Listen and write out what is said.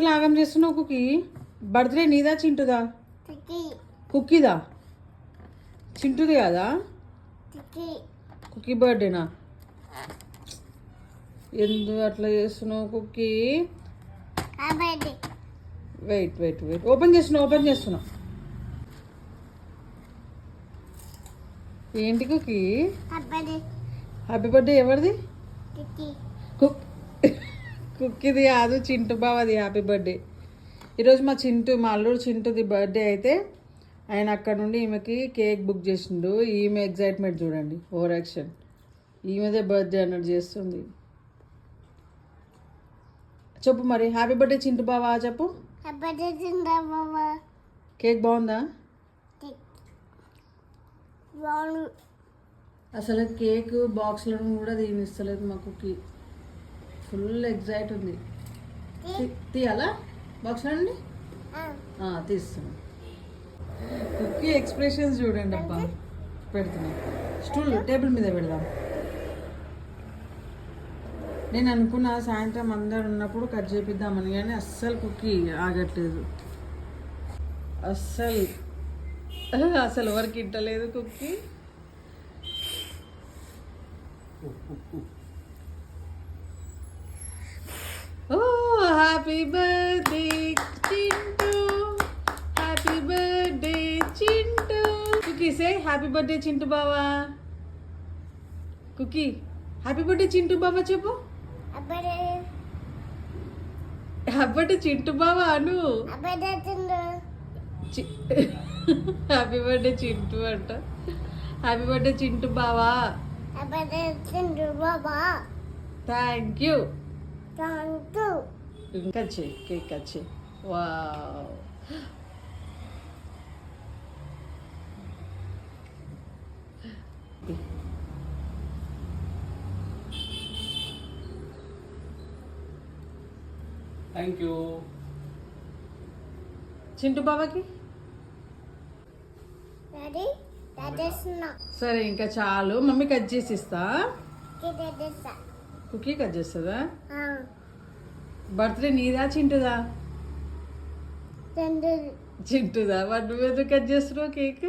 లాగం చేస్తున్నావు cookie. Birthday నీదా చింటుదా? కుక్కీదా? చింటుది కదా? కుకీ బర్త్డేనా? ఎందుకు అట్లా చేస్తున్నావు Cookie? Wait wait wait open చేస్తున్నా. ఏంటి కుకీ? హ్యాపీ బర్త్డే ఎవరిది? కుక్కీది కాదు, చింటు బావది హ్యాపీ బర్త్డే. ఈరోజు మా అల్లుడు చింటుది బర్త్డే అయితే ఆయన అక్కడ నుండి ఈమెకి కేక్ బుక్ చేసిండు. ఈమె ఎగ్జైట్మెంట్ చూడండి, ఓవర్ యాక్షన్. ఈమెదే బర్త్డే అన్నట్టు చేస్తుంది. చెప్పు మరి, హ్యాపీ బర్త్డే చింటు బావా చెప్పు. కేక్ బాగుందా? అసలు కేక్ బాక్స్లో కూడా తీయనిస్తలేదు మా కుక్కీ. ఫుల్ ఎగ్జైట్ ఉంది. తీయాలా బాక్స్లో నుండి? తీస్తున్నాం. కుక్కీ ఎక్స్ప్రెషన్స్ చూడండి అబ్బా. పెడుతున్నాం. స్టూల్ టేబుల్ మీద పెడదాం. నేను అనుకున్నా సాయంత్రం అందరు ఉన్నప్పుడు కట్ చేపిద్దామని, కానీ అస్సలు కుక్కీ ఆగట్లేదు. అసలు ఎవరికి ఇంటలేదు Cookie. Oh happy birthday Chintu, happy birthday Chintu. Cookie say happy birthday Chintu బావా. కుకీ హ్యాపీ బర్త్డే చింటూ బావా చెప్పు. హ్యాపీ బర్త్డే చింటూ బావా అను. హ్యాపీ బర్త్డే చింటూ అంట. హ్యాపీ బర్త్డే చింటూ బావా. Thank you. కట్ చేయి, కేక్ కట్ చేయి. వావ్. థ్యాంక్ యూ చింటూ బాబాకి. సరే ఇంకా చాలు, మమ్మీ కట్ చేసి ఇస్తా. కుకీ కట్ చేస్తుందా? బర్త్డే నీదా చింటుదా? చింటుదా. మరి నువ్వెందుకు కట్ చేస్తున్నావు కేక్?